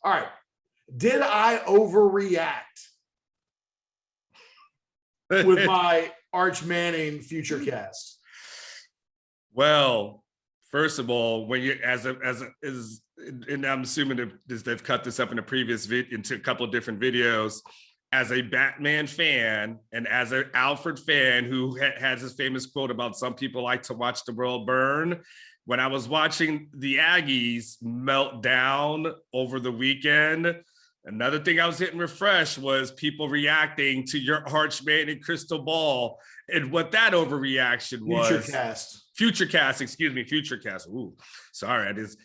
All right. Did I overreact with my Arch Manning FutureCast? Well, first of all, when you and I'm assuming they've cut this up in a previous into a couple of different videos. As a Batman fan and as an Alfred fan who has this famous quote about some people like to watch the world burn, when I was watching the Aggies melt down over the weekend, another thing I was hitting refresh was people reacting to your Arch Manning crystal ball and what that overreaction was. FutureCast, excuse me, FutureCast. Ooh, sorry, it's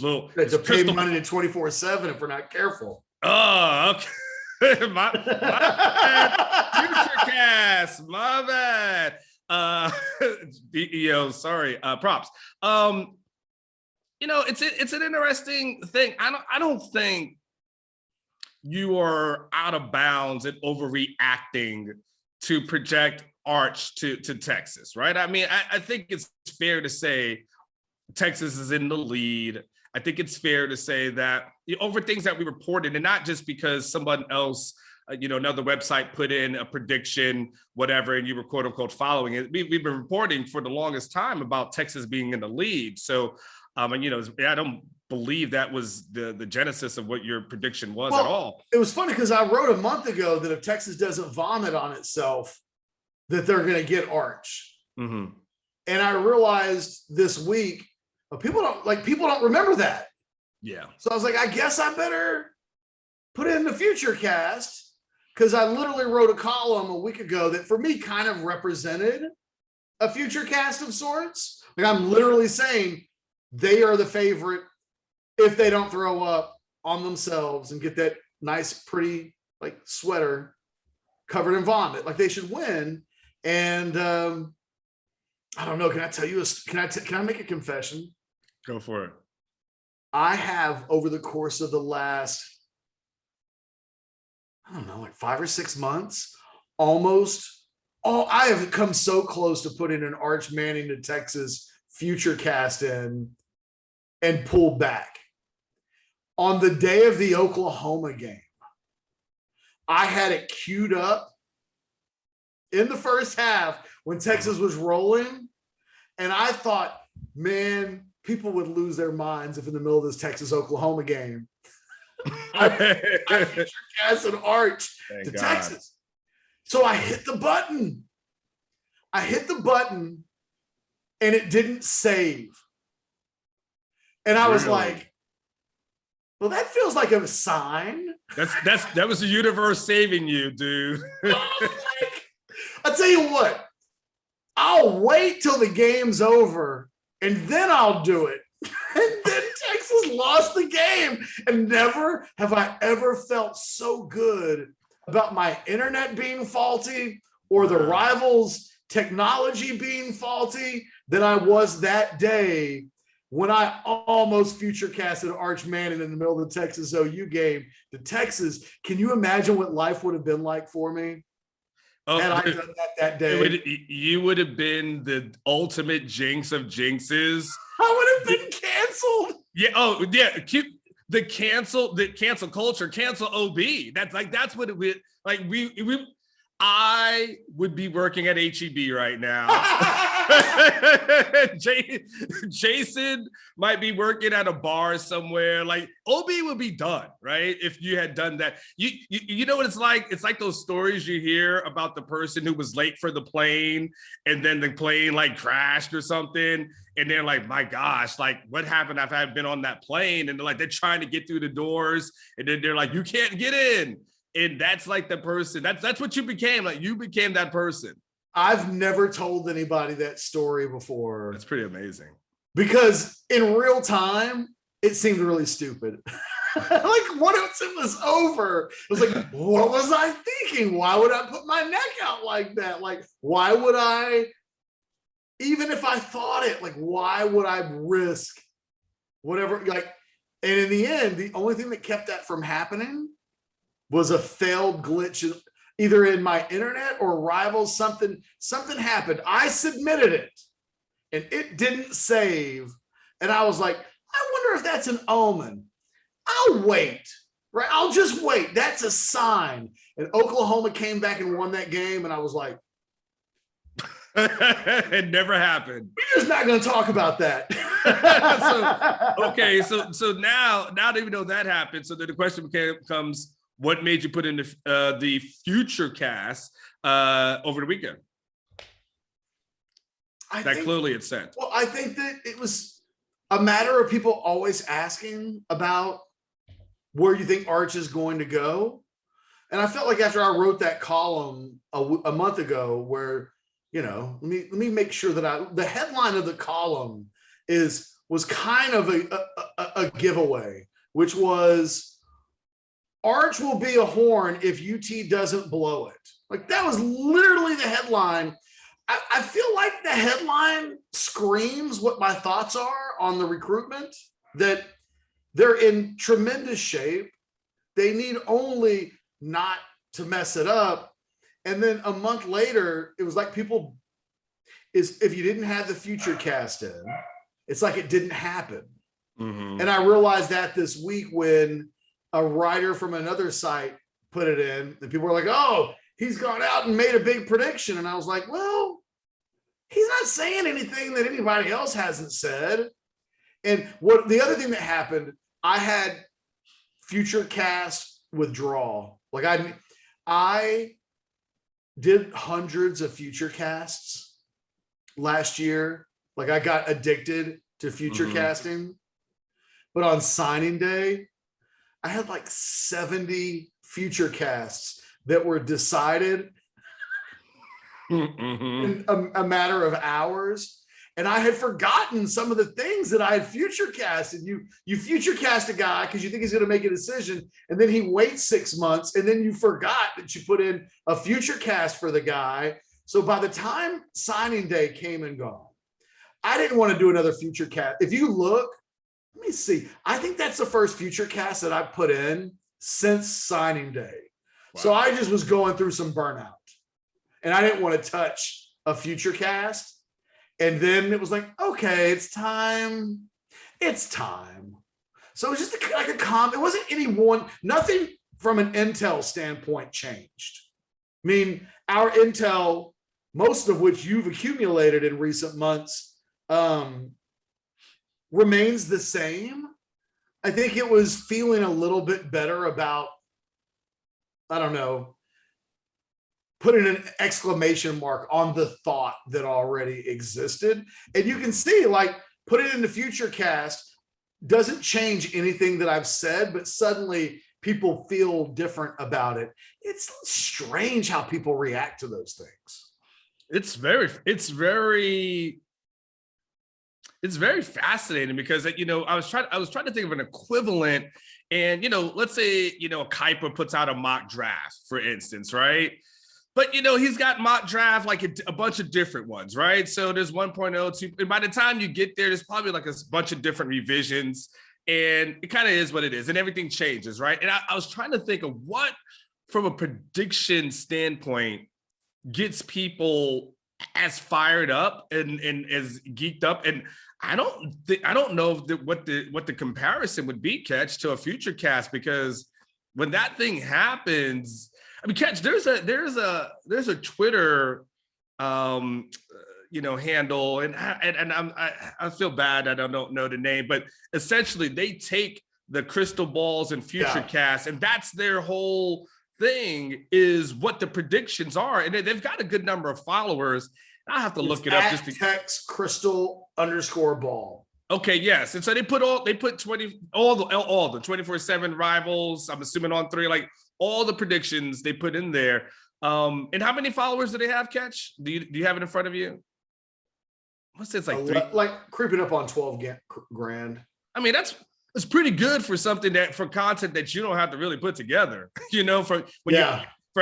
little. It's a pay money to 24/7 if we're not careful. Oh, okay. my bad. FutureCast, my bad. Sorry, props. It's an interesting thing. I don't think you are out of bounds and overreacting to project Arch to Texas, right? I mean, I think it's fair to say Texas is in the lead. I think it's fair to say that over things that we reported, and not just because someone else, another website put in a prediction, whatever, and you were quote unquote following it. We've been reporting for the longest time about Texas being in the lead. So, I don't believe that was the genesis of what your prediction was at all. It was funny because I wrote a month ago that if Texas doesn't vomit on itself, that they're going to get Arch. Mm-hmm. And I realized this week, people don't remember that. Yeah. So I was like, I guess I better put it in the FutureCast, because I literally wrote a column a week ago that for me kind of represented a FutureCast of sorts. Like, I'm literally saying they are the favorite if they don't throw up on themselves and get that nice, pretty like sweater covered in vomit. Like, they should win. And I don't know. Can I tell you? Can I make a confession? Go for it. I have, over the course of the last, like 5 or 6 months, I have come so close to putting an Arch Manning to Texas FutureCast in and pulled back. On the day of the Oklahoma game, I had it queued up in the first half when Texas was rolling. And I thought, man, people would lose their minds if in the middle of this Texas-Oklahoma game, I FutureCast an Arch to Texas. So I hit the button. And it didn't save. And I was like, well, that feels like a sign. That was the universe saving you, dude. I'll tell you what, I'll wait till the game's over and then I'll do it. And then Texas lost the game. And never have I ever felt so good about my internet being faulty or the rivals' technology being faulty than I was that day when I almost FutureCasted Arch Manning in the middle of the Texas OU game to Texas. Can you imagine what life would have been like for me? Had I done that day? You would have been the ultimate jinx of jinxes. I would have been canceled. Yeah. Oh, yeah. The cancel culture, cancel OB. That's what it would like. I would be working at HEB right now. Jason might be working at a bar somewhere. Like, OB would be done, right? If you had done that. You know what it's like? It's like those stories you hear about the person who was late for the plane and then the plane like crashed or something. And they're like, my gosh, like what happened if I had been on that plane? And they're trying to get through the doors. And then they're like, you can't get in. And that's like the person, that's what you became. Like, you became that person. I've never told anybody that story before. That's pretty amazing. Because in real time, it seemed really stupid. Like, once it was over, it was like, what was I thinking? Why would I put my neck out like that? Like, why would I, even if I thought it, like, why would I risk whatever? Like, and in the end, the only thing that kept that from happening was a failed glitch, either in my internet or rivals. Something happened. I submitted it and it didn't save. And I was like, I wonder if that's an omen. I'll wait, right? I'll just wait. That's a sign. And Oklahoma came back and won that game. And I was like, it never happened. we're just not going to talk about that. So now that we know that happened, so then the question becomes, what made you put in the FutureCast over the weekend? Clearly it's sent. Well, I think that it was a matter of people always asking about where you think Arch is going to go. And I felt like after I wrote that column a month ago where, let me make sure that the headline of the column was kind of a giveaway, which was Arch will be a Horn if UT doesn't blow it. Like that was literally the headline. I feel like the headline screams what my thoughts are on the recruitment, that they're in tremendous shape. They need only not to mess it up. And then a month later, it was like if you didn't have the FutureCast in, it's like it didn't happen. Mm-hmm. And I realized that this week when a writer from another site put it in, and people were like, oh, he's gone out and made a big prediction. And I was like, well, he's not saying anything that anybody else hasn't said. And what the other thing that happened, I had FutureCast withdrawal. Like I did hundreds of FutureCasts last year. Like I got addicted to FutureCasting. Mm-hmm. But on signing day, I had like 70 FutureCasts that were decided in a matter of hours. And I had forgotten some of the things that I had FutureCast. And you FutureCast a guy because you think he's going to make a decision, and then he waits 6 months, and then you forgot that you put in a FutureCast for the guy. So by the time signing day came and gone, I didn't want to do another FutureCast. If you look, let me see. I think that's the first FutureCast that I've put in since signing day. Wow. So I just was going through some burnout, and I didn't want to touch a FutureCast. And then it was like, okay, it's time. It's time. So it was just like a comment. It wasn't nothing from an Intel standpoint changed. I mean, our Intel, most of which you've accumulated in recent months, remains the same. I think it was feeling a little bit better about, I don't know, putting an exclamation mark on the thought that already existed. And you can see, like, put it in the FutureCast doesn't change anything that I've said, but suddenly people feel different about it. It's strange how people react to those things. It's very fascinating because, I was trying to think of an equivalent, and, let's say, Kuiper puts out a mock draft, for instance, right? But, he's got mock draft, like a bunch of different ones, right? So there's 1.0, 2, and by the time you get there, there's probably like a bunch of different revisions, and it kind of is what it is, and everything changes, right? And I was trying to think of what, from a prediction standpoint, gets people as fired up and as geeked up. And I don't know what the comparison would be, Ketch, to a FutureCast, because when that thing happens, I mean, Ketch, there's a Twitter handle, and I feel bad I don't know the name, but essentially they take the crystal balls and FutureCast, and that's their whole thing, is what the predictions are, and they've got a good number of followers. I have to look it up just to text crystal_ball. Okay, yes. And so they put all the 24/7 rivals, I'm assuming on 3, like all the predictions they put in there. And how many followers do they have, Ketch? Do you have it in front of you? What's this, like 3? Like creeping up on 12 grand. I mean, that's pretty good for for content that you don't have to really put together, for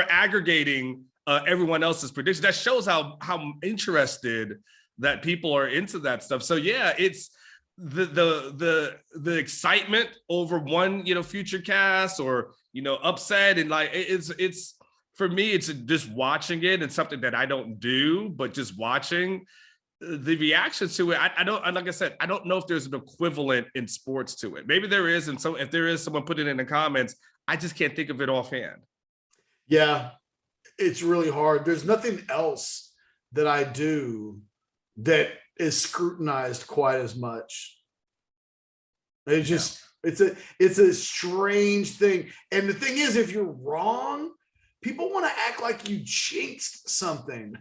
aggregating everyone else's predictions. That shows how interested that people are into that stuff. So yeah, it's the excitement over one, FutureCast or, upset, and like it's for me, it's just watching it. It's something that I don't do, but just watching. the reaction to it, I don't, like I said, I don't know if there's an equivalent in sports to it. Maybe there is, and so if there is, someone put it in the comments. I just can't think of it offhand. Yeah, it's really hard. There's nothing else that I do that is scrutinized quite as much. It's just, it's a strange thing. And the thing is, if you're wrong, people want to act like you jinxed something.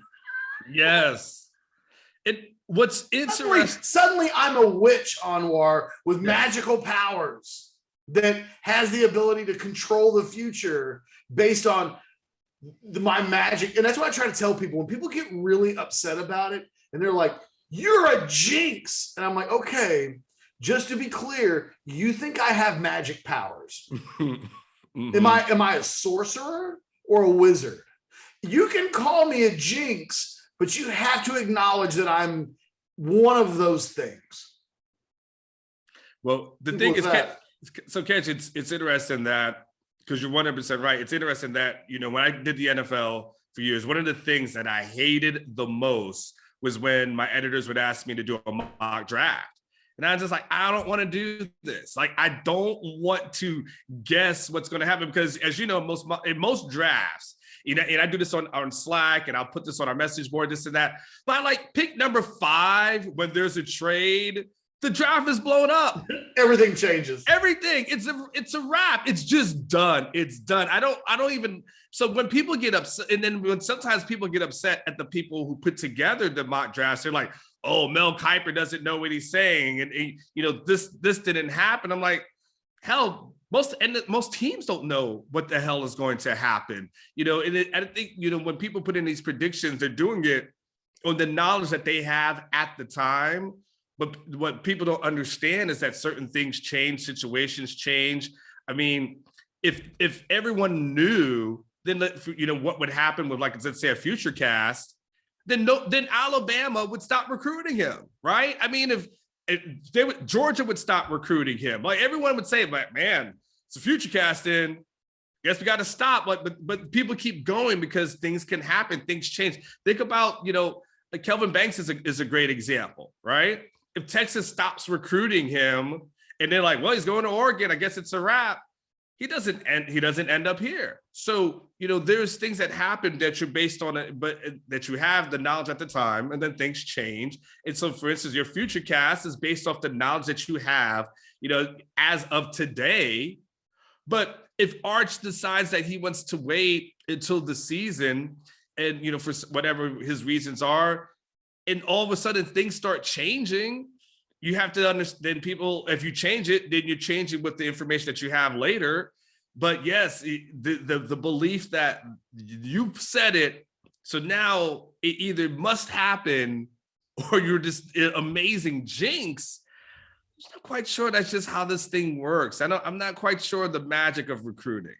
Yes. What's interesting. Suddenly I'm a witch, Anwar, with magical powers that has the ability to control the future based on my magic. And that's what I try to tell people. When people get really upset about it and they're like, you're a jinx. And I'm like, okay, just to be clear, you think I have magic powers. Am I a sorcerer or a wizard? You can call me a jinx, but you have to acknowledge that I'm one of those things. Well, the thing is, so Ketch, it's interesting that, because you're 100% right. It's interesting that, when I did the NFL for years, one of the things that I hated the most was when my editors would ask me to do a mock draft. And I was just like, I don't want to do this. Like, I don't want to guess what's going to happen, because, as you know, in most drafts, and I do this on Slack, and I'll put this on our message board, this and that. But I like pick number 5 when there's a trade. The draft is blown up. Everything changes. Everything. It's a wrap. It's just done. It's done. I don't even. So when people get upset, and then when sometimes people get upset at the people who put together the mock drafts, they're like, "Oh, Mel Kiper doesn't know what he's saying," and this didn't happen. I'm like, hell, most teams don't know what the hell is going to happen. And I think when people put in these predictions, they're doing it on the knowledge that they have at the time. But what people don't understand is that certain things change, situations change. I mean, if everyone knew, then what would happen with, like, let's say, a FutureCast, then Alabama would stop recruiting him, right? I mean, if Georgia would stop recruiting him, like, everyone would say, "But man, it's a FutureCasting. Guess we got to stop." But people keep going because things can happen, things change. Think about like Kelvin Banks is a great example, right? If Texas stops recruiting him and they're like, "Well, he's going to Oregon, I guess it's a wrap," he doesn't end up here. So, there's things that happen that you're based on it, but that you have the knowledge at the time, and then things change. And so, for instance, your FutureCast is based off the knowledge that you have, as of today. But if Arch decides that he wants to wait until the season, and, for whatever his reasons are, and all of a sudden things start changing, you have to understand, people, if you change it, then you're changing with the information that you have later. But yes, the belief that you said it, so now it either must happen or you're just an amazing jinx. I'm not quite sure that's just how this thing works. I'm not quite sure the magic of recruiting.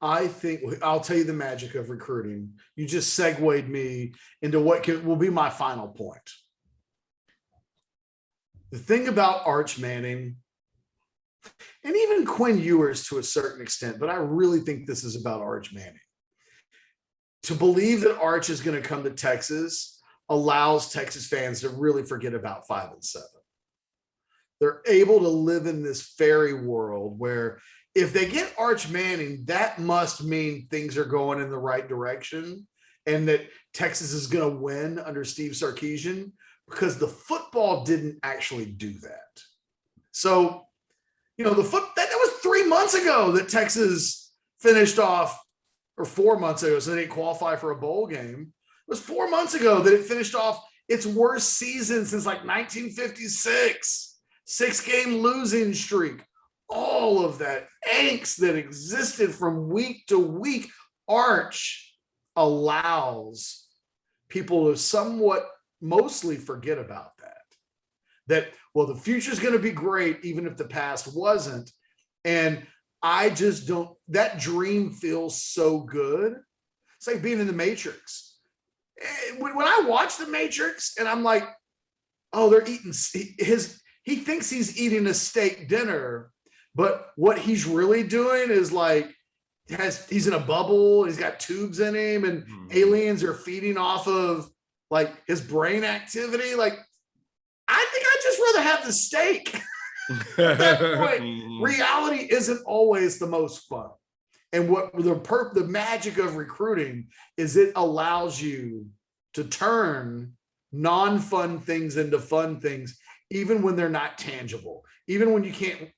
I think I'll tell you the magic of recruiting. You just segued me into what will be my final point. The thing about Arch Manning, and even Quinn Ewers to a certain extent, but I really think this is about Arch Manning. To believe that Arch is going to come to Texas allows Texas fans to really forget about 5 and 7. They're able to live in this fairy world where if they get Arch Manning, that must mean things are going in the right direction and that Texas is going to win under Steve Sarkisian, because the football didn't actually do that. So, that was 3 months ago that Texas finished off, or 4 months ago, so they didn't qualify for a bowl game. It was 4 months ago that it finished off its worst season since like 1956, 6-game losing streak. All of that angst that existed from week to week, Arch allows people to somewhat mostly forget about that, well, the future is going to be great, even if the past wasn't. And I just don't, that dream feels so good. It's like being in the Matrix. When I watch the Matrix and I'm like, oh, they're eating he thinks he's eating a steak dinner, but what he's really doing is like, he's in a bubble, he's got tubes in him, and aliens are feeding off of like his brain activity. Like, I think I'd just rather have the steak. At that point, reality isn't always the most fun. And what the magic of recruiting is, it allows you to turn non-fun things into fun things, even when they're not tangible, even when you can't.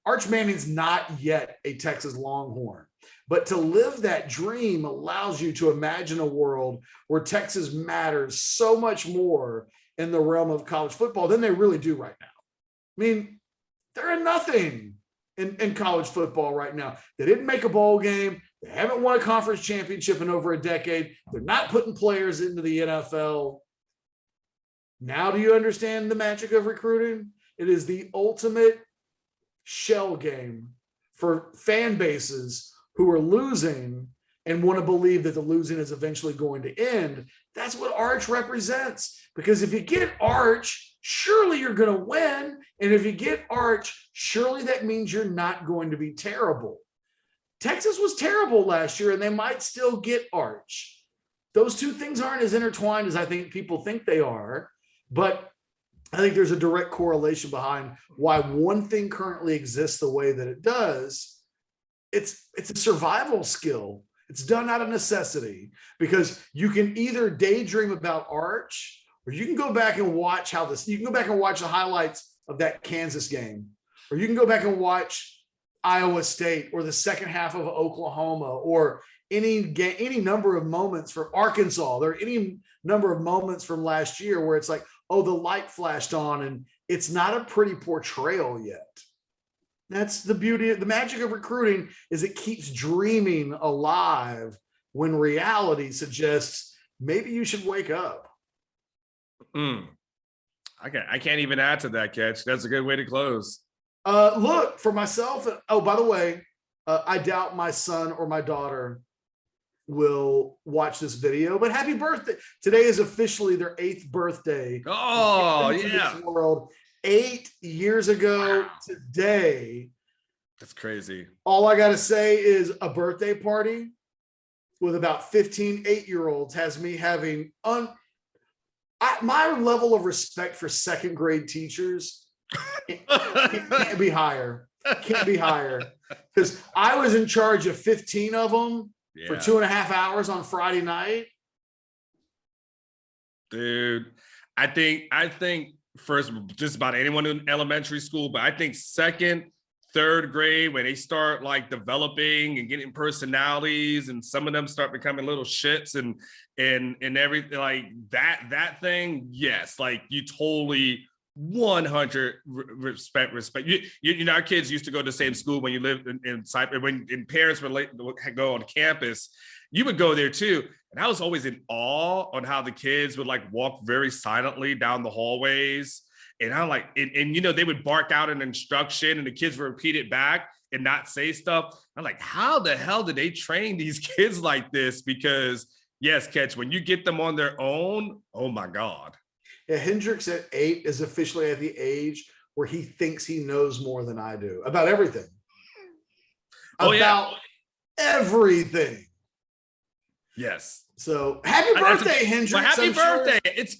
Arch Manning's not yet a Texas Longhorn, but to live that dream allows you to imagine a world where Texas matters so much more in the realm of college football than they really do right now. I mean, they're a nothing in college football right now. They didn't make a bowl game. They haven't won a conference championship in over a decade. They're not putting players into the NFL. Now, do you understand the magic of recruiting? It is the ultimate shell game for fan bases who are losing and want to believe that the losing is eventually going to end. That's what Arch represents. Because if you get Arch, surely you're going to win. And if you get Arch, surely that means you're not going to be terrible. Texas was terrible last year, and they might still get Arch. Those two things aren't as intertwined as I think people think they are. But I think there's a direct correlation behind why one thing currently exists the way that it does. It's a survival skill. It's done out of necessity, because you can either daydream about Arch, or you can go back and watch you can go back and watch the highlights of that Kansas game, or you can go back and watch Iowa State or the second half of Oklahoma, or any number of moments from Arkansas. There are any number of moments from last year where it's like, oh, the light flashed on, and it's not a pretty portrayal yet. That's the beauty. The magic of recruiting is it keeps dreaming alive when reality suggests maybe you should wake up. I can't even add to that, Ketch. That's a good way to close. Look, for myself, oh, by the way, I doubt my son or my daughter will watch this video, but happy birthday. Today is officially their 8th birthday. Oh, yeah. This world 8 years ago. Wow. Today. That's crazy. All I got to say is a birthday party with about 15 8-year-olds has me having my level of respect for second grade teachers can't be higher. Can't be higher, because I was in charge of 15 of them for 2.5 hours on Friday night. Dude, I think first, just about anyone in elementary school, but I think second, third grade, when they start like developing and getting personalities, and some of them start becoming little shits and everything like that thing. Yes, like you totally 100 respect. You know, our kids used to go to the same school when you lived in Cyprus. When parents would go on campus, you would go there too. And I was always in awe on how the kids would like walk very silently down the hallways. And I'm like, and you know, they would bark out an instruction, and the kids would repeat it back and not say stuff. I'm like, how the hell did they train these kids like this? Because yes, Ketch, when you get them on their own, oh my God. Yeah, Hendrix at 8 is officially at the age where he thinks he knows more than I do about everything. Everything. Yes. So happy birthday, Hendrix. Well, happy birthday. Sure. It's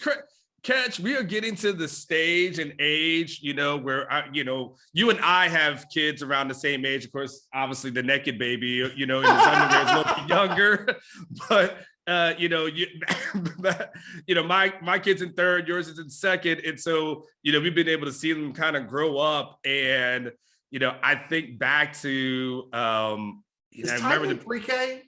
Ketch, we are getting to the stage and age, you know, where, you know, you and I have kids around the same age. Of course, obviously the naked baby, you know, in his underwear is a little bit younger, but you know, my kid's in third, yours is in second. And so, you know, we've been able to see them kind of grow up. And, you know, I think back to, you know, I remember the pre-K.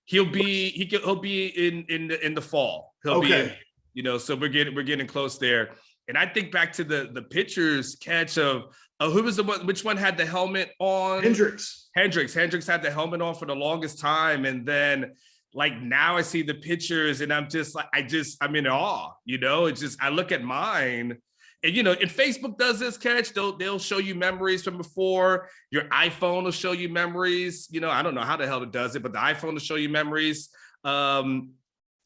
He'll be in the fall. He'll be, you know, so we're getting close there. And I think back to the pictures, Ketch, of who was the one, which one had the helmet on? Hendrix had the helmet on for the longest time. And then like now I see the pictures and I'm just like, I'm in awe, you know. It's just, I look at mine, and you know, and Facebook does this, Ketch. They'll show you memories from before. Your iPhone will show you memories. You know, I don't know how the hell it does it, but the iPhone will show you memories. And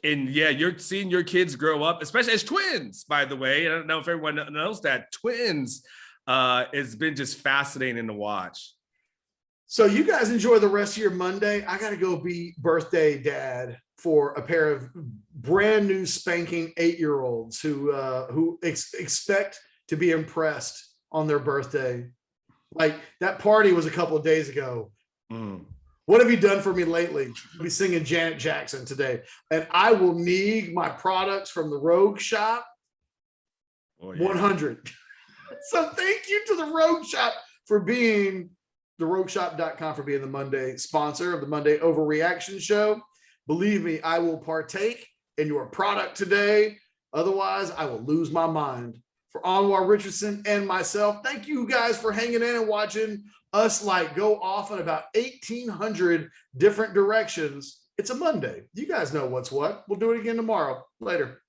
yeah, you're seeing your kids grow up, especially as twins, by the way. I don't know if everyone knows that twins has been just fascinating to watch. So you guys enjoy the rest of your Monday. I got to go be birthday dad for a pair of brand new spanking 8-year-olds who expect to be impressed on their birthday. Like that party was a couple of days ago. What have you done for me lately? I'll be singing Janet Jackson today. And I will need my products from the Rogue Shop 100. So thank you to the Rogue Shop for being therogueshop.com for being the Monday sponsor of the Monday Overreaction show. Believe me, I will partake in your product today. Otherwise, I will lose my mind. For Anwar Richardson and myself, thank you guys for hanging in and watching us like go off in about 1,800 different directions. It's a Monday. You guys know what's what. We'll do it again tomorrow. Later.